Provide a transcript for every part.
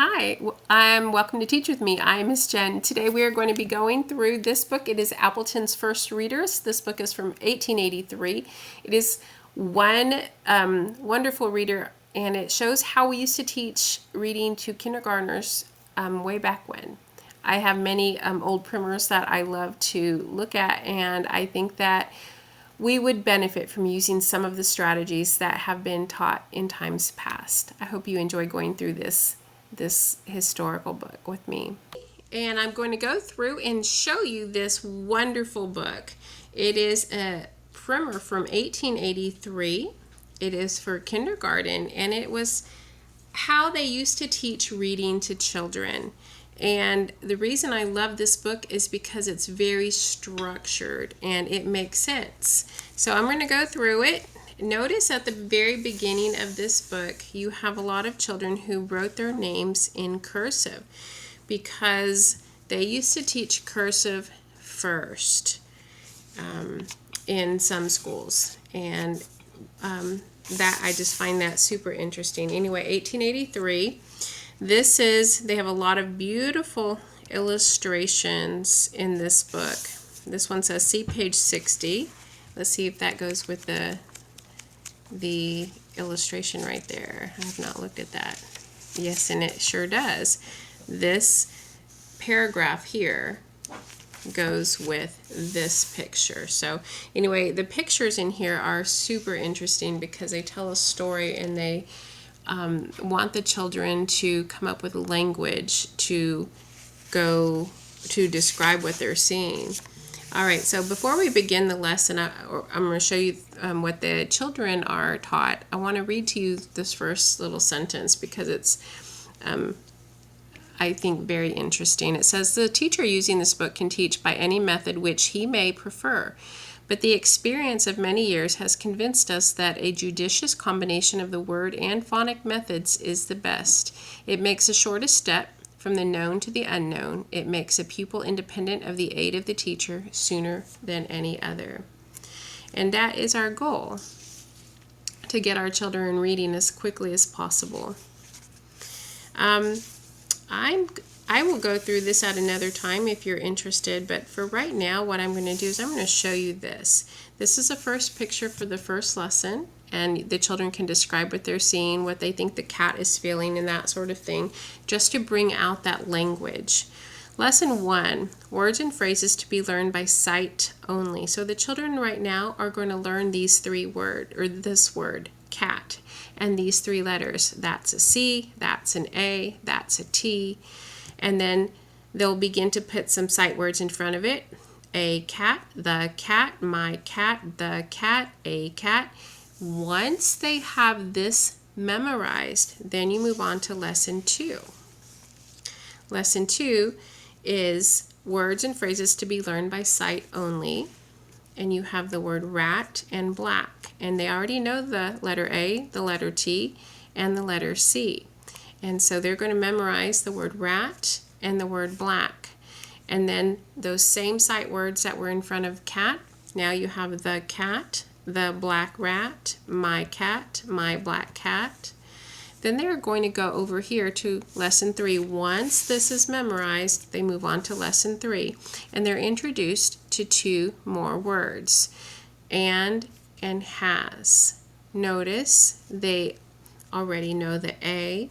Hi, I'm welcome to Teach With Me. I'm Miss Jen. Today we are going to be going through this book. It is Appleton's First Readers. This book is from 1883. It is one wonderful reader, and it shows how we used to teach reading to kindergartners way back when. I have many old primers that I love to look at, and I think that we would benefit from using some of the strategies that have been taught in times past. I hope you enjoy going through this historical book with me. And I'm going to go through and show you this wonderful book. It is a primer from 1883. It is for kindergarten, and it was how they used to teach reading to children. And the reason I love this book is because it's very structured and it makes sense. So I'm going to go through it. Notice at the very beginning of this book, you have a lot of children who wrote their names in cursive because they used to teach cursive first in some schools. And that I just find that super interesting. Anyway, 1883. They have a lot of beautiful illustrations in this book. This one says, see page 60. Let's see if that goes with the illustration right there. I have not looked at that. Yes, and it sure does. This paragraph here goes with this picture. So anyway, the pictures in here are super interesting because they tell a story, and they want the children to come up with language to go to describe what they're seeing. All right, so before we begin the lesson, I'm going to show you what the children are taught. I want to read to you this first little sentence because it's, I think, very interesting. It says, the teacher using this book can teach by any method which he may prefer. But the experience of many years has convinced us that a judicious combination of the word and phonic methods is the best. It makes the shortest step from the known to the unknown. It makes a pupil independent of the aid of the teacher sooner than any other. And that is our goal, to get our children reading as quickly as possible. I will go through this at another time if you're interested, but for right now, what I'm going to do is I'm going to show you this. This is the first picture for the first lesson, and the children can describe what they're seeing, what they think the cat is feeling, and that sort of thing, just to bring out that language. Lesson 1, words and phrases to be learned by sight only. So the children right now are going to learn these three words, or this word, cat, and these three letters. That's a C, that's an A, that's a T. And then they'll begin to put some sight words in front of it. A cat, the cat, my cat, the cat, a cat. Once they have this memorized, then you move on to lesson 2. Lesson 2 is words and phrases to be learned by sight only. And you have the word rat and black. And they already know the letter A, the letter T, and the letter C. And so they're going to memorize the word rat and the word black. And then those same sight words that were in front of cat, now you have the cat, the black rat, my black cat. Then they're going to go over here to lesson 3. Once this is memorized, they move on to lesson 3. And they're introduced to 2 more words, and has. Notice they already know the A,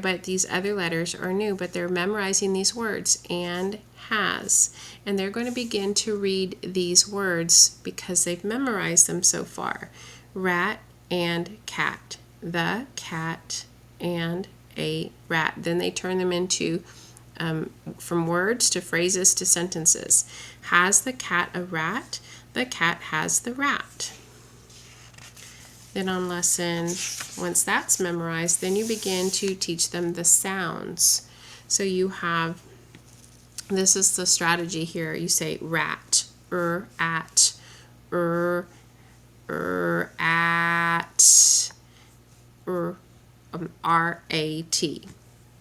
but these other letters are new, but they're memorizing these words, and has. And they're going to begin to read these words because they've memorized them so far. Rat and cat. The cat and a rat. Then they turn them into, from words to phrases to sentences. Has the cat a rat? The cat has the rat. Then on lesson, once that's memorized, then you begin to teach them the sounds. So you have, this is the strategy here. You say rat, at, at, R-A-T.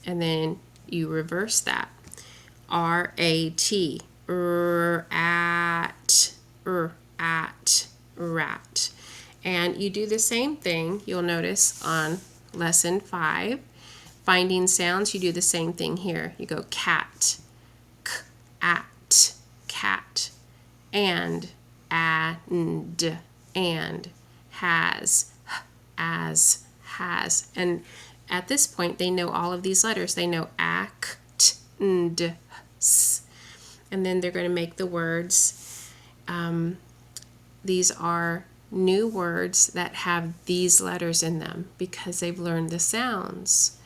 And then you reverse that. R-A-T, at, rat. And you do the same thing, you'll notice on lesson 5. finding sounds, you do the same thing here. You go cat, k, at, cat, and has, as, has. And at this point, they know all of these letters. They know act, and, s. And then they're going to make the words. These are new words that have these letters in them because they've learned the sounds.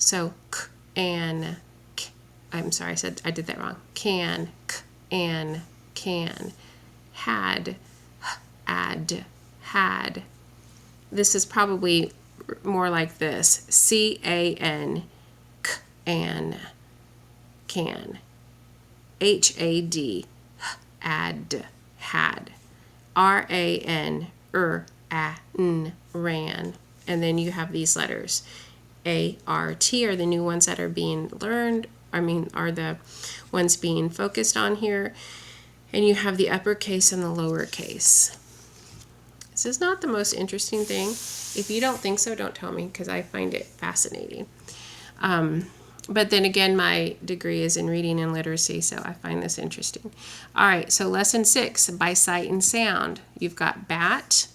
So k and k. I'm sorry, I did that wrong. Can, k and can. Had, ad, had. This is probably more like this. C-A-N, k and can. H-A-D, ad, had. R-A-N, a-n, ran. And then you have these letters. A-R-T are the new ones that are being learned, are the ones being focused on here. And you have the uppercase and the lowercase. This is not the most interesting thing. If you don't think so, don't tell me, because I find it fascinating. But then again, my degree is in reading and literacy, so I find this interesting. All right, so lesson 6, by sight and sound. You've got bat,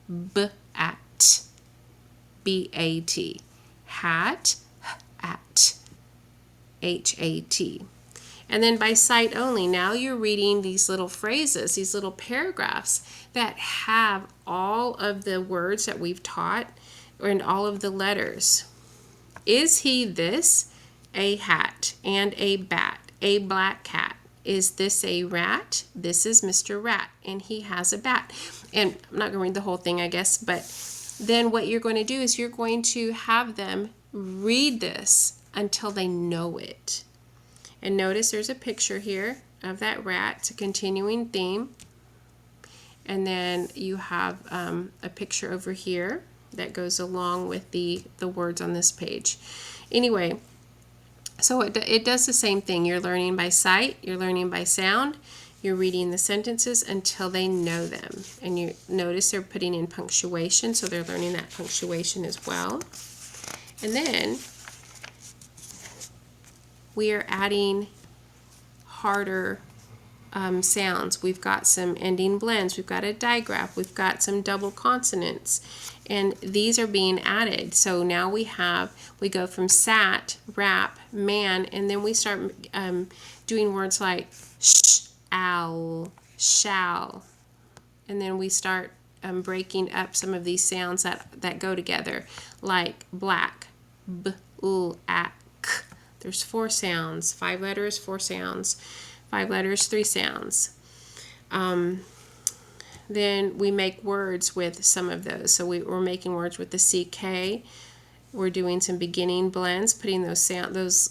b-at, B-A-T. Hat, at, H-A-T. And then by sight only, now you're reading these little phrases, these little paragraphs that have all of the words that we've taught and all of the letters. Is he this? A hat and a bat, a black cat. Is this a rat? This is Mr. Rat, and he has a bat. And I'm not going to read the whole thing, I guess, but then what you're going to do is you're going to have them read this until they know it. And notice there's a picture here of that rat. It's a continuing theme. And then you have a picture over here that goes along with the words on this page. Anyway, so it does the same thing. You're learning by sight, you're learning by sound, you're reading the sentences until they know them. And you notice they're putting in punctuation, so they're learning that punctuation as well. And then we are adding harder sounds. We've got some ending blends, we've got a digraph, we've got some double consonants, and these are being added. So now we go from sat, rap, man, and then we start doing words like sh, owl, shall, and then we start breaking up some of these sounds that go together, like black, b, l, ak. There's 4 sounds, 5 letters, 4 sounds. 5 letters, 3 sounds. Then we make words with some of those. So we're making words with the CK. We're doing some beginning blends, putting those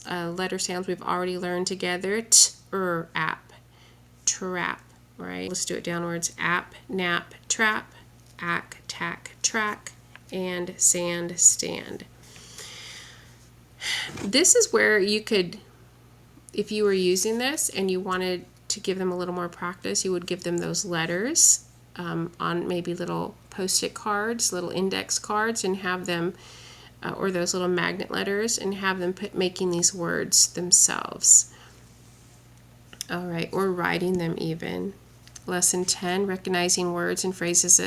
letter sounds we've already learned together. T, app, trap, right? Let's do it downwards. App, nap, trap, ack, tack, track, and sand, stand. This is where you could, if you were using this and you wanted to give them a little more practice, you would give them those letters on maybe little post-it cards, little index cards, and have them, or those little magnet letters, and have them making these words themselves. All right, or writing them even. Lesson 10, recognizing words and phrases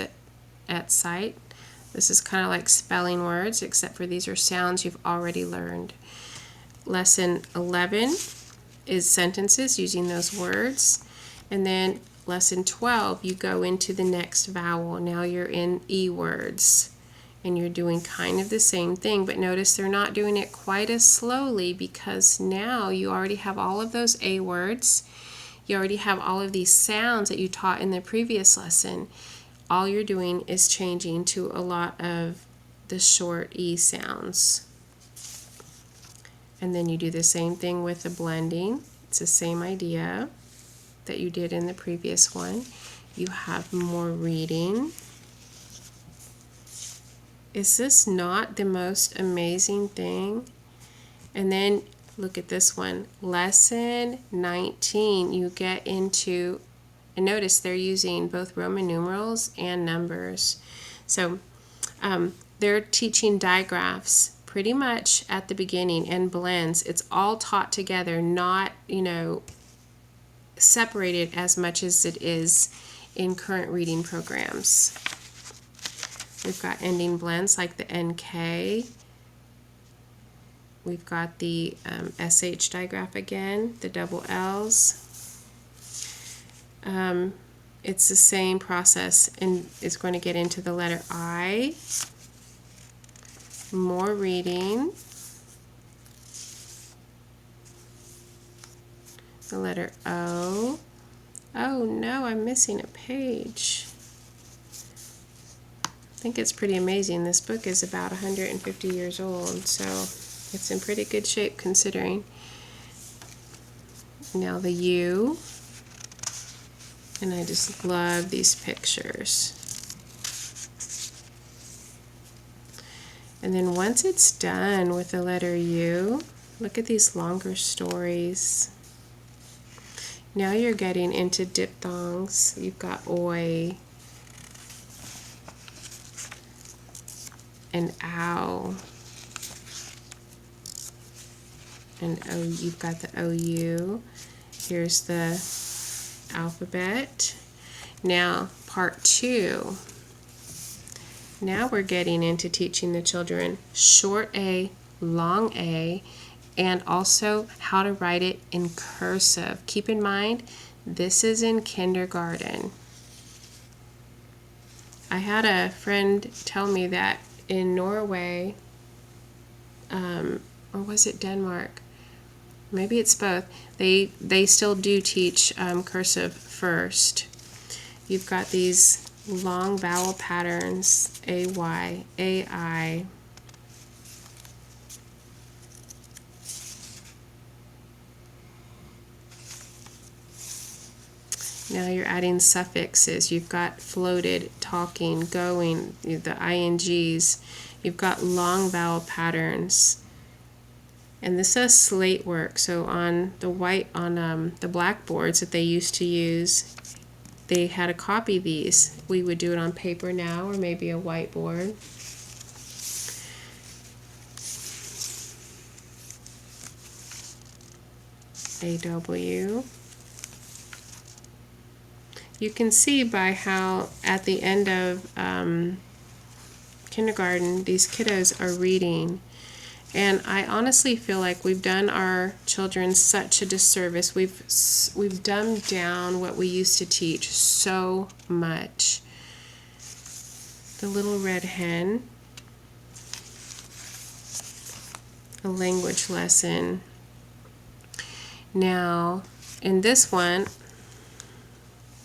at sight. This is kind of like spelling words, except for these are sounds you've already learned. Lesson 11 is sentences using those words. And then lesson 12, you go into the next vowel. Now you're in E words. And you're doing kind of the same thing, but notice they're not doing it quite as slowly because now you already have all of those A words. You already have all of these sounds that you taught in the previous lesson. All you're doing is changing to a lot of the short E sounds. And then you do the same thing with the blending. It's the same idea that you did in the previous one. You have more reading. Is this not the most amazing thing? And then look at this one. Lesson 19, you get into, and notice they're using both Roman numerals and numbers. So they're teaching digraphs, pretty much at the beginning and blends. It's all taught together, not, separated as much as it is in current reading programs. We've got ending blends like the NK. We've got the SH digraph again, the double L's. It's the same process, and it's going to get into the letter I. More reading. The letter O. Oh no, I'm missing a page. I think it's pretty amazing. This book is about 150 years old, so it's in pretty good shape considering. Now the U. And I just love these pictures. And then once it's done with the letter U, look at these longer stories. Now you're getting into diphthongs. You've got oi and ow. And O, you've got the OU. Here's the alphabet. Now part 2. Now we're getting into teaching the children short A, long A, and also how to write it in cursive. Keep in mind, this is in kindergarten. I had a friend tell me that in Norway, or was it Denmark? Maybe it's both. They still do teach cursive first. You've got these long vowel patterns, A-Y, A-I. Now you're adding suffixes. You've got floated, talking, going, the INGs. You've got long vowel patterns. And this says slate work, so on the the blackboards that they used to use, they had to copy these. We would do it on paper now, or maybe a whiteboard. AW. You can see by how at the end of kindergarten, these kiddos are reading. And I honestly feel like we've done our children such a disservice. We've dumbed down what we used to teach so much. The Little Red Hen, a language lesson. Now, in this one,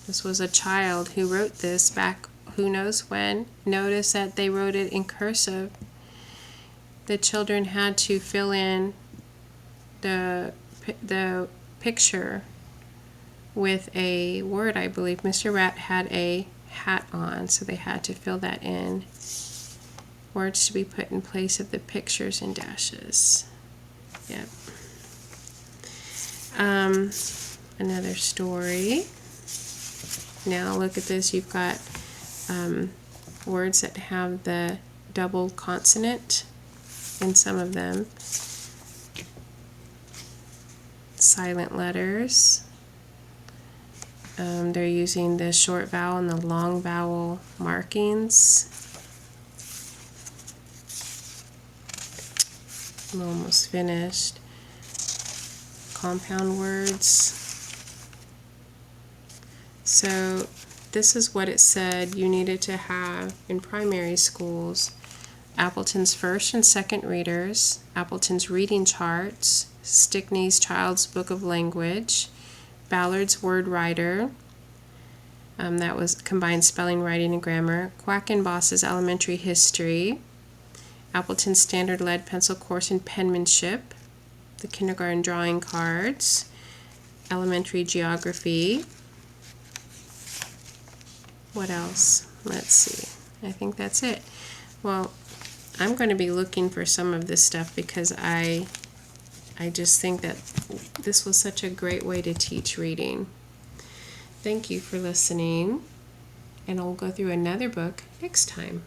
this was a child who wrote this back who knows when. Notice that they wrote it in cursive. The children had to fill in the picture with a word, I believe. Mr. Rat had a hat on, so they had to fill that in. Words to be put in place of the pictures and dashes. Yep. Another story. Now look at this. You've got words that have the double consonant in some of them. Silent letters. They're using the short vowel and the long vowel markings. I'm almost finished. Compound words. So this is what it said you needed to have in primary schools. Appleton's first and second readers, Appleton's reading charts, Stickney's Child's Book of Language, Ballard's Word Writer, that was combined spelling, writing, and grammar, Quackenboss's Elementary History, Appleton's Standard Lead Pencil Course in Penmanship, the Kindergarten Drawing Cards, Elementary Geography. What else? Let's see. I think that's it. Well, I'm going to be looking for some of this stuff because I just think that this was such a great way to teach reading. Thank you for listening, and I'll go through another book next time.